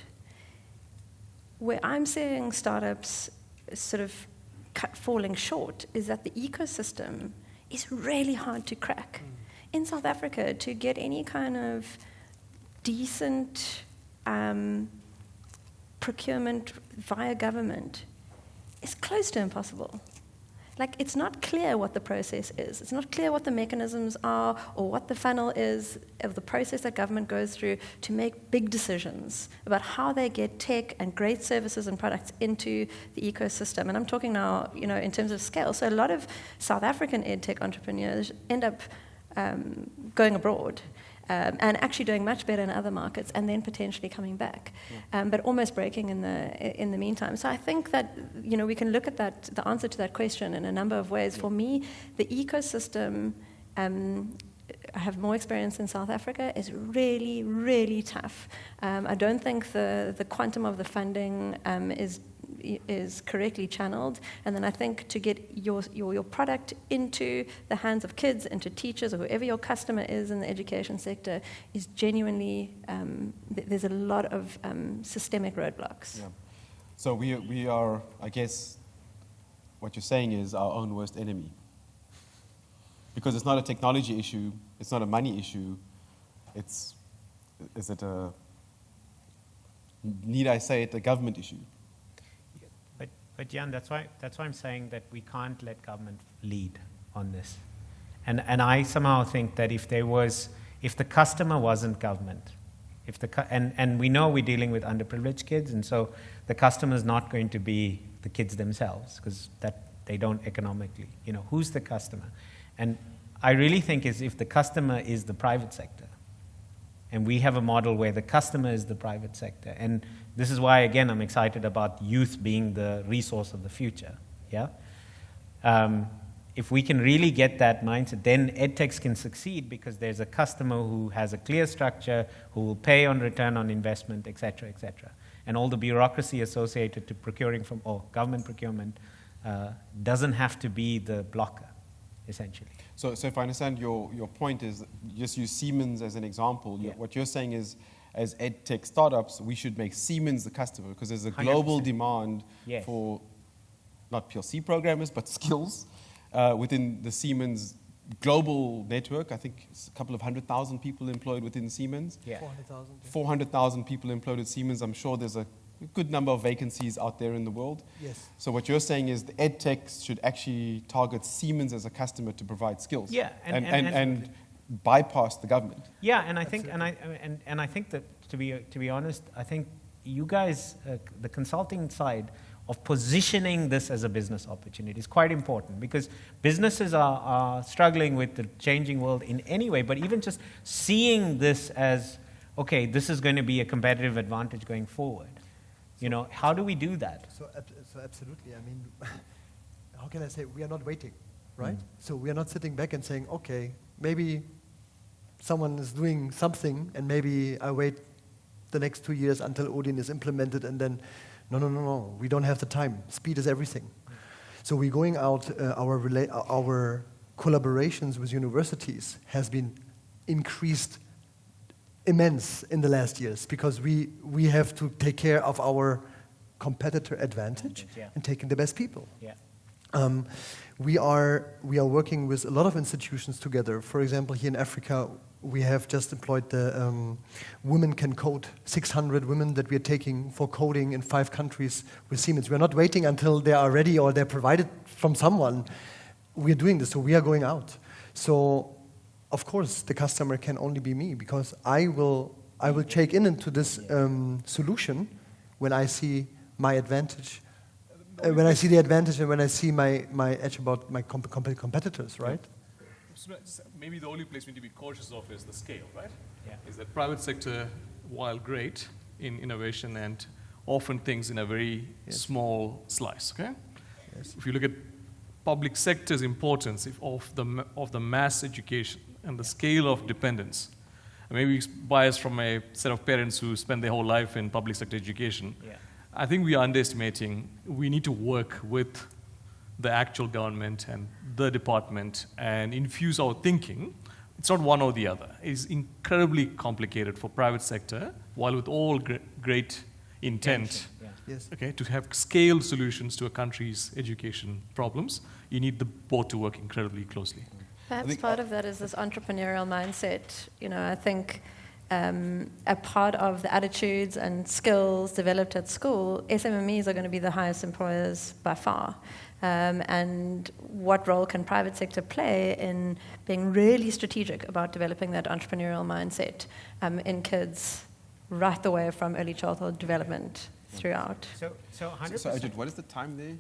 Where I'm seeing startups sort of falling short is that the ecosystem is really hard to crack. in South Africa, to get any kind of decent procurement via government is close to impossible. Like, it's not clear what the process is. It's not clear what the mechanisms are or what the funnel is of the process that government goes through to make big decisions about how they get tech and great services and products into the ecosystem. And I'm talking now, in terms of scale. So a lot of South African edtech entrepreneurs end up going abroad. And actually doing much better in other markets, and then potentially coming back, but almost breaking in the meantime. So I think that we can look at the answer to that question in a number of ways. For me, the ecosystem, I have more experience in South Africa, is really, really tough. I don't think the quantum of the funding is correctly channeled, and then I think to get your product into the hands of kids, into teachers, or whoever your customer is in the education sector is genuinely, there's a lot of systemic roadblocks. Yeah. So we are, I guess, what you're saying is our own worst enemy. Because it's not a technology issue, it's not a money issue, is it need I say it, a government issue? But Jan, that's why I'm saying that we can't let government lead on this. And I somehow think that if the customer wasn't government, and we know we're dealing with underprivileged kids, and so the customer is not going to be the kids themselves, because that they don't economically. Who's the customer? And I really think is if the customer is the private sector, and we have a model where the customer is the private sector. And this is why, again, I'm excited about youth being the resource of the future. Yeah. If we can really get that mindset, then edtechs can succeed because there's a customer who has a clear structure, who will pay on return on investment, et cetera, et cetera. And all the bureaucracy associated to procuring from, government procurement doesn't have to be the blocker, essentially. So if I understand your point is, just use Siemens as an example. Yeah. What you're saying is, as edtech startups, we should make Siemens the customer because there's a global 100%. demand Yes. for not PLC programmers, but skills within the Siemens global network. I think it's a couple of 100,000 people employed within Siemens. Yeah. 400,000. 400,000 people employed at Siemens. I'm sure there's a good number of vacancies out there in the world. Yes. So what you're saying is the edtechs should actually target Siemens as a customer to provide skills. Yeah, and bypass the government. Yeah, and I think and I think that to be honest, I think you guys, the consulting side of positioning this as a business opportunity is quite important, because businesses are struggling with the changing world in any way, but even just seeing this as, okay, this is going to be a competitive advantage going forward. How do we do that? So absolutely. I mean, how can I say, we are not waiting, right? So we are not sitting back and saying, okay, maybe someone is doing something and maybe I wait the next 2 years until Odin is implemented and then, no, we don't have the time. Speed is everything. So we're going out, our collaborations with universities has been increased immense in the last years, because we have to take care of our competitor advantage and taking the best people. Yeah. We are working with a lot of institutions together. For example, here in Africa, we have just employed the Women Can Code, 600 women that we are taking for coding in 5 countries with Siemens. We are not waiting until they are ready or they're provided from someone. We are doing this, so we are going out. So of course, the customer can only be me, because I will check into this solution when I see my advantage, when I see the advantage, and when I see my edge about my competitors, right? Maybe the only place we need to be cautious of is the scale, right? Yeah. Is that private sector, while great in innovation and often things in a very small slice, okay? Yes. If you look at public sector's importance of the mass education and the scale of dependence. Maybe it's biased from a set of parents who spend their whole life in public sector education. Yeah. I think we are underestimating. We need to work with the actual government and the department and infuse our thinking. It's not one or the other. It's incredibly complicated for private sector, while with all great intent, Yes. okay, to have scaled solutions to a country's education problems, you need the both to work incredibly closely. Perhaps part of that is this entrepreneurial mindset. You know, I think a part of the attitudes and skills developed at school, SMMEs are going to be the highest employers by far. And what role can private sector play in being really strategic about developing that entrepreneurial mindset in kids right the way from early childhood development throughout? So 100%. So Ajit, what is the time there?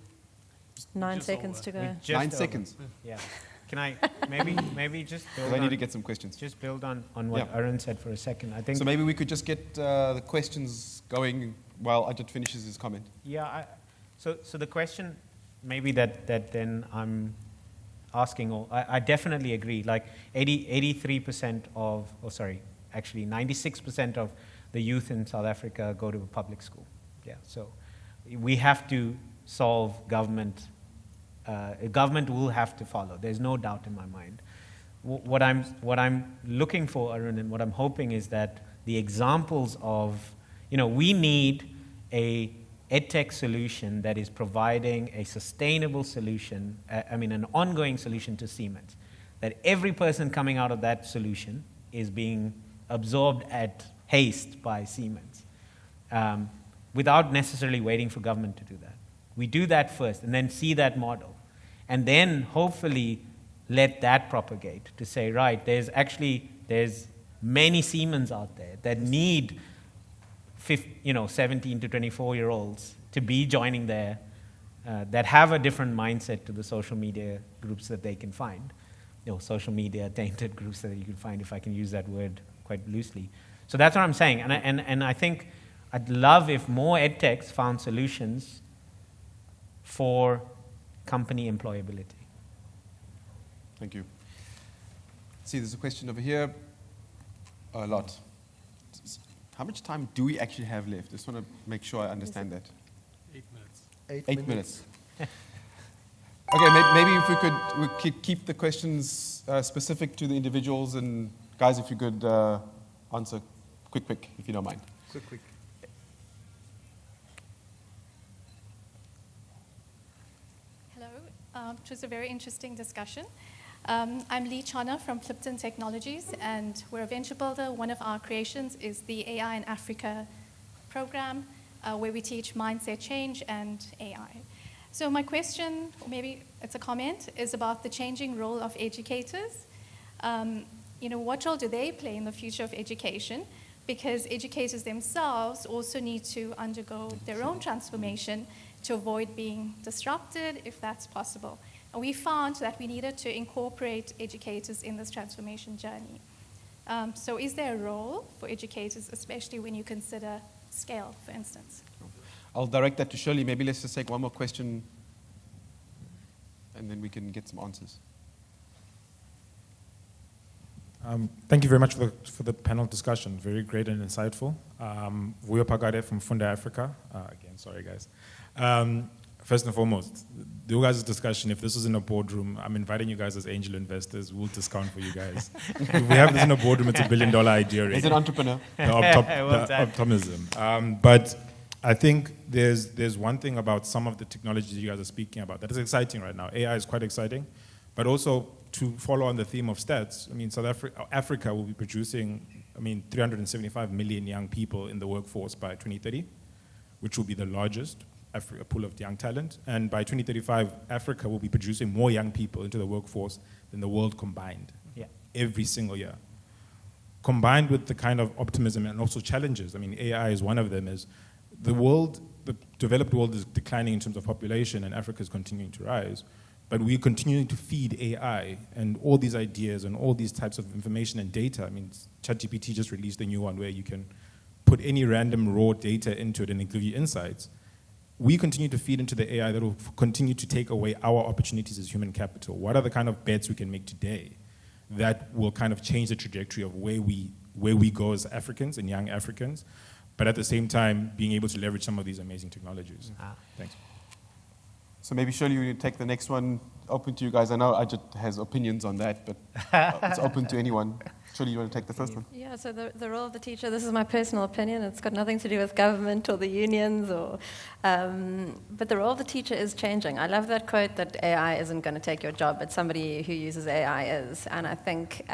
9 seconds to go. 9 seconds. Yeah. Can I maybe just build I need to get some questions. Just build on what Arun said for a second. I think so. Maybe we could just get the questions going while Ajit finishes his comment. Yeah. So the question maybe that then I'm asking, or I definitely agree. Like 83% of, actually 96% of the youth in South Africa go to a public school. Yeah. So we have to solve government. Government will have to follow. There's no doubt in my mind. What I'm looking for, Arun, and what I'm hoping is that the examples of, we need a EdTech solution that is providing a sustainable solution, an ongoing solution to Siemens. That every person coming out of that solution is being absorbed at haste by Siemens, without necessarily waiting for government to do that. We do that first and then see that model. And then hopefully let that propagate to say, right, there's many Siemens out there that need 17 to 24-year-olds to be joining there, that have a different mindset to the social media groups that they can find. Social media tainted groups that you can find, if I can use that word quite loosely. So that's what I'm saying. And I think I'd love if more edtechs found solutions for company employability. Thank you. See, there's a question over here. A lot. How much time do we actually have left? Just want to make sure I understand that. 8 minutes. 8 minutes. Okay, maybe if we could keep the questions specific to the individuals, and guys, if you could answer quick, if you don't mind. Quick. It was a very interesting discussion. I'm Lee Chana from Flipton Technologies, and we're a venture builder. One of our creations is the AI in Africa program, where we teach mindset change and AI. So my question, or maybe it's a comment, is about the changing role of educators. What role do they play in the future of education? Because educators themselves also need to undergo their own transformation to avoid being disrupted, if that's possible. And we found that we needed to incorporate educators in this transformation journey. So is there a role for educators, especially when you consider scale, for instance? I'll direct that to Shirley. Maybe let's just take one more question, and then we can get some answers. Thank you very much for the panel discussion. Very great and insightful. Vuyo Pagade from Funda Africa. Again, sorry guys. First and foremost, you guys' discussion, if this was in a boardroom, I'm inviting you guys as angel investors. We'll discount for you guys. If we have this in a boardroom, it's $1 billion idea already. As an entrepreneur. The optimism. But I think there's one thing about some of the technologies you guys are speaking about that is exciting right now. AI is quite exciting, but also to follow on the theme of stats, Africa will be producing, 375 million young people in the workforce by 2030, which will be the largest pool of young talent. And by 2035, Africa will be producing more young people into the workforce than the world combined, every single year. Combined with the kind of optimism and also challenges, AI is one of them, is the developed world is declining in terms of population and Africa is continuing to rise. But we're continuing to feed AI and all these ideas and all these types of information and data. ChatGPT just released a new one where you can put any random raw data into it and it give you insights. We continue to feed into the AI that will continue to take away our opportunities as human capital. What are the kind of bets we can make today that will kind of change the trajectory of where we go as Africans and young Africans, but at the same time being able to leverage some of these amazing technologies? Thanks. So maybe Shirley, you take the next one. Open to you guys. I know Ajit has opinions on that, but it's open to anyone. Shirley, you want to take the first one? Yeah, so the role of the teacher, this is my personal opinion, it's got nothing to do with government or the unions, but the role of the teacher is changing. I love that quote that AI isn't going to take your job, but somebody who uses AI is. And I think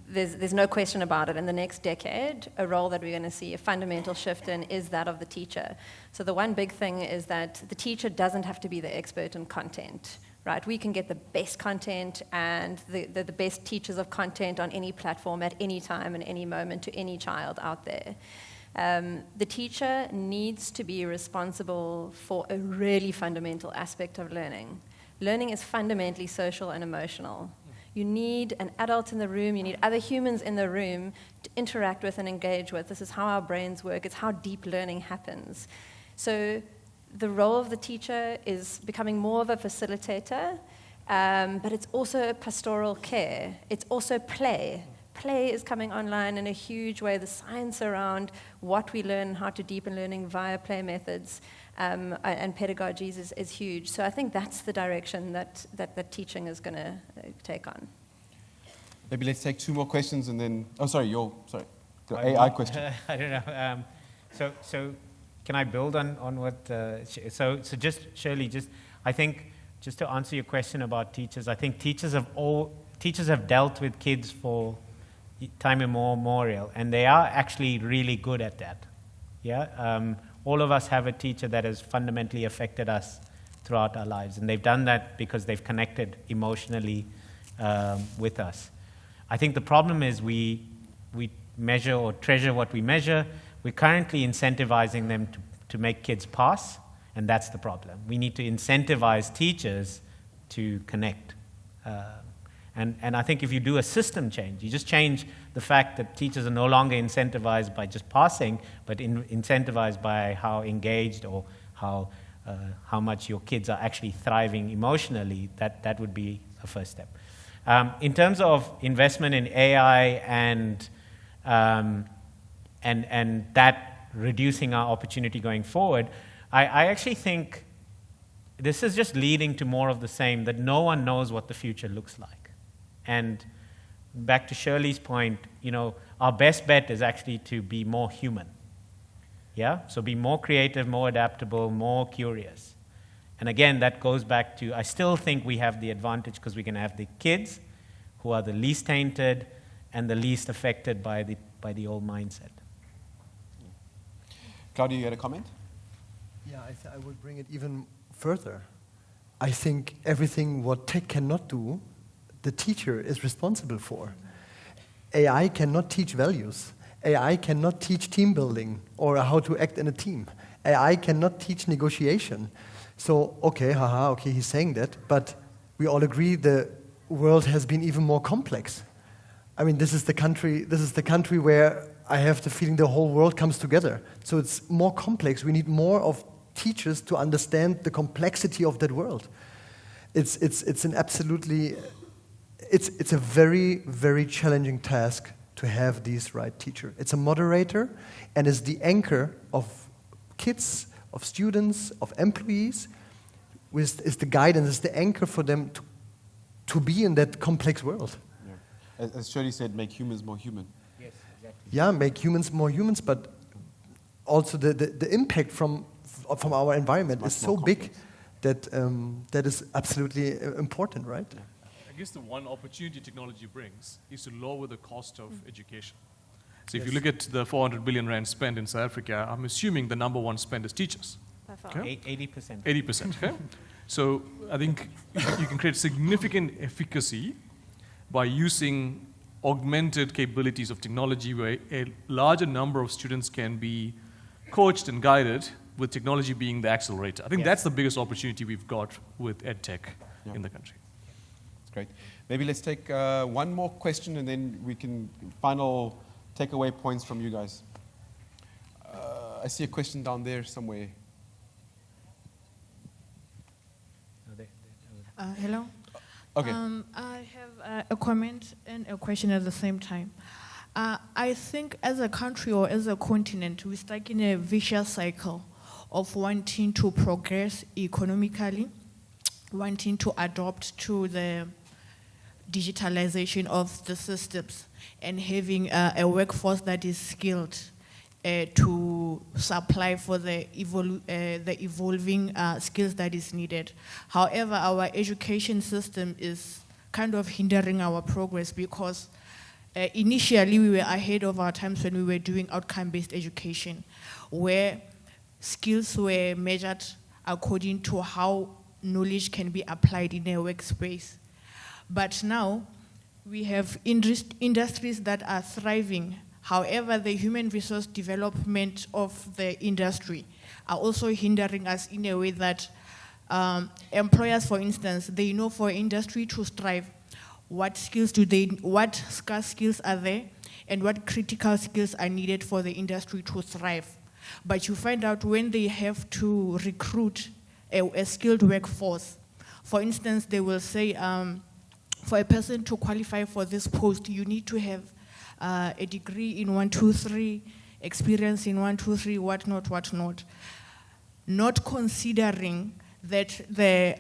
there's no question about it. In the next decade, a role that we're going to see a fundamental shift in is that of the teacher. So the one big thing is that the teacher doesn't have to be the expert in content. Right, we can get the best content and the best teachers of content on any platform at any time and any moment to any child out there. The teacher needs to be responsible for a really fundamental aspect of learning. Learning is fundamentally social and emotional. You need an adult in the room, you need other humans in the room to interact with and engage with. This is how our brains work, it's how deep learning happens. So the role of the teacher is becoming more of a facilitator, but it's also pastoral care. It's also play. Play is coming online in a huge way. The science around what we learn, how to deepen learning via play methods and pedagogies is huge. So I think that's the direction that teaching is going to take on. Maybe let's take 2 more questions and then, the AI question. I don't know. So can I build on what, so just, Shirley, I think, just to answer your question about teachers, I think teachers have dealt with kids for time immemorial, and they are actually really good at that. Yeah, all of us have a teacher that has fundamentally affected us throughout our lives, and they've done that because they've connected emotionally with us. I think the problem is we measure or treasure what we measure. We're currently incentivizing them to make kids pass, and that's the problem. We need to incentivize teachers to connect. And I think if you do a system change, you just change the fact that teachers are no longer incentivized by just passing, but incentivized by how engaged or how much your kids are actually thriving emotionally, that would be a first step. In terms of investment in AI and that reducing our opportunity going forward, I actually think this is just leading to more of the same, that no one knows what the future looks like. And back to Shirley's point, our best bet is actually to be more human. Yeah? So be more creative, more adaptable, more curious. And again, that goes back to, I still think we have the advantage because we can have the kids who are the least tainted and the least affected by the old mindset. Claudio, you had a comment? Yeah, I would bring it even further. I think everything what tech cannot do, the teacher is responsible for. AI cannot teach values. AI cannot teach team building or how to act in a team. AI cannot teach negotiation. So, okay, he's saying that, but we all agree the world has been even more complex. I mean, this is the country where I have the feeling the whole world comes together. So it's more complex. We need more of teachers to understand the complexity of that world. It's a very, very challenging task to have these right teacher. It's a moderator and is the anchor of kids, of students, of employees. Is the guidance, is the anchor for them to be in that complex world. Yeah. As Shirley said, make humans more human. Yes, exactly. Yeah, make humans more humans, but also the impact from our environment is so big that that is absolutely important, right? Yeah. I guess the one opportunity technology brings is to lower the cost of education. So if you look at the 400 billion rand spent in South Africa, I'm assuming the number one spend is teachers. By far. Okay? 80%. 80%, okay? So I think you can create significant efficacy by using augmented capabilities of technology where a larger number of students can be coached and guided with technology being the accelerator. I think that's the biggest opportunity we've got with EdTech in the country. That's great. Maybe let's take one more question and then we can final takeaway points from you guys. I see a question down there somewhere. Hello. Okay. I have a comment and a question at the same time. I think as a country or as a continent, we're stuck in a vicious cycle of wanting to progress economically, wanting to adapt to the digitalization of the systems and having a workforce that is skilled to supply for the evolving skills that is needed. However, our education system is kind of hindering our progress because initially we were ahead of our times when we were doing outcome-based education, where skills were measured according to how knowledge can be applied in a workspace. But now we have industries that are thriving. However, the human resource development of the industry are also hindering us in a way that employers, for instance, they know for industry to strive, what scarce skills are there and what critical skills are needed for the industry to thrive. But you find out when they have to recruit a skilled workforce, for instance, they will say, for a person to qualify for this post, you need to have a degree in 1, 2, 3, experience in 1, 2, 3, whatnot. Not considering that the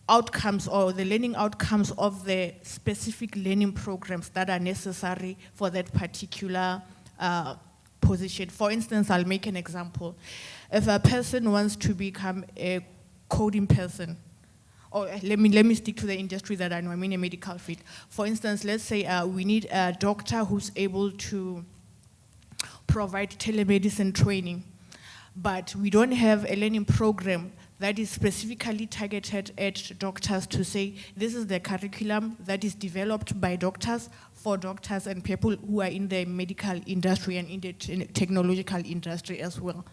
outcomes or the learning outcomes of the specific learning programs that are necessary for that particular position. For instance, I'll make an example. If a person wants to become a coding person, or let me stick to the industry that I know, I'm in a medical field. For instance, let's say we need a doctor who's able to provide telemedicine training, but we don't have a learning program that is specifically targeted at doctors to say, this is the curriculum that is developed by doctors for doctors and people who are in the medical industry and in the technological industry as well.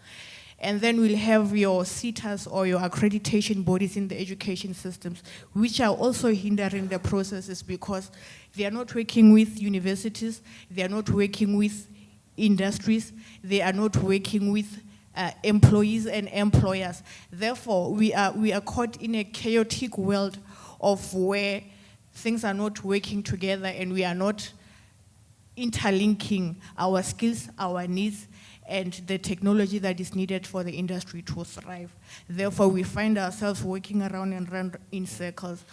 And then we'll have your CETAs or your accreditation bodies in the education systems, which are also hindering the processes because they are not working with universities, they are not working with industries, they are not working with employees and employers. Therefore, we are caught in a chaotic world of where things are not working together and we are not interlinking our skills, our needs, and the technology that is needed for the industry to thrive. Therefore, we find ourselves working around and around in circles.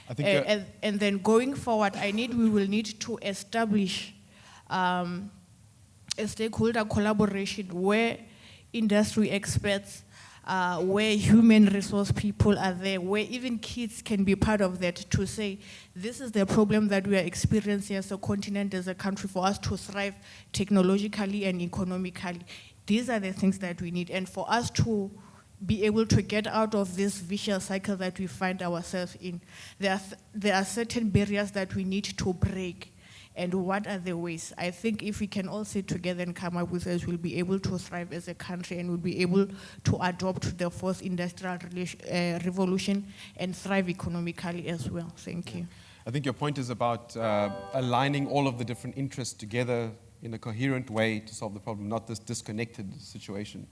I think and then going forward, we will need to establish a stakeholder collaboration where industry experts, where human resource people are there, where even kids can be part of that to say, this is the problem that we are experiencing as a continent, as a country, for us to thrive technologically and economically. These are the things that we need. And for us to be able to get out of this vicious cycle that we find ourselves in, there are certain barriers that we need to break. And what are the ways? I think if we can all sit together and come up with this, we'll be able to thrive as a country and we'll be able to adopt the fourth industrial revolution and thrive economically as well. Thank you. I think your point is about aligning all of the different interests together in a coherent way to solve the problem, not this disconnected situation.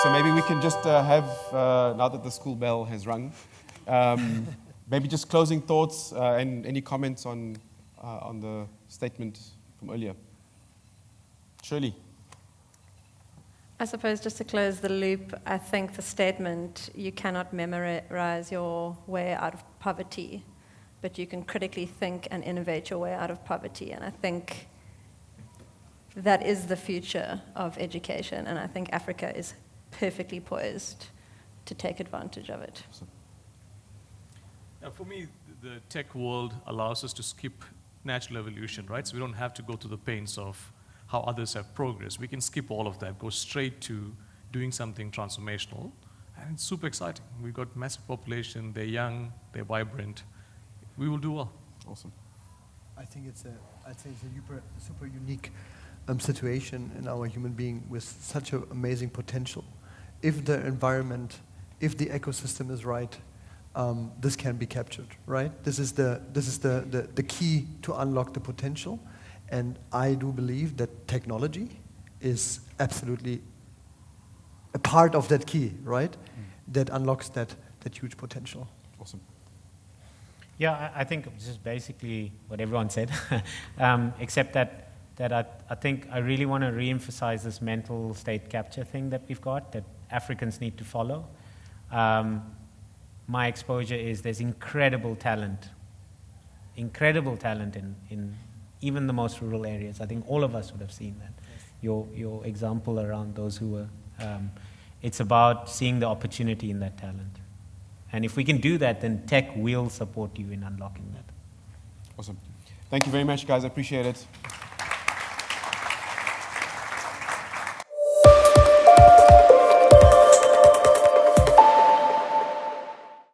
So maybe we can just have, now that the school bell has rung, maybe just closing thoughts and any comments on the statement from earlier. Shirley. I suppose just to close the loop, I think the statement, you cannot memorize your way out of poverty, but you can critically think and innovate your way out of poverty. And I think that is the future of education, and I think Africa is perfectly poised to take advantage of it. For me, the tech world allows us to skip natural evolution, right? So we don't have to go through the pains of how others have progressed. We can skip all of that, go straight to doing something transformational, and it's super exciting. We've got massive population, they're young, they're vibrant. We will do well. Awesome. I think it's a super unique situation in our human being with such an amazing potential. If the environment, if the ecosystem is right, this can be captured, right? This is the key to unlock the potential, and I do believe that technology is absolutely a part of that key, right? That unlocks that huge potential. Awesome. Yeah, I think this is basically what everyone said, except that I think I really want to re-emphasize this mental state capture thing that we've got, that Africans need to follow. My exposure is there's incredible talent incredible talent in even the most rural areas. I think all of us would have seen that. Your example around those who were, it's about seeing the opportunity in that talent. And if we can do that, then tech will support you in unlocking that. Awesome. Thank you very much, guys. I appreciate it.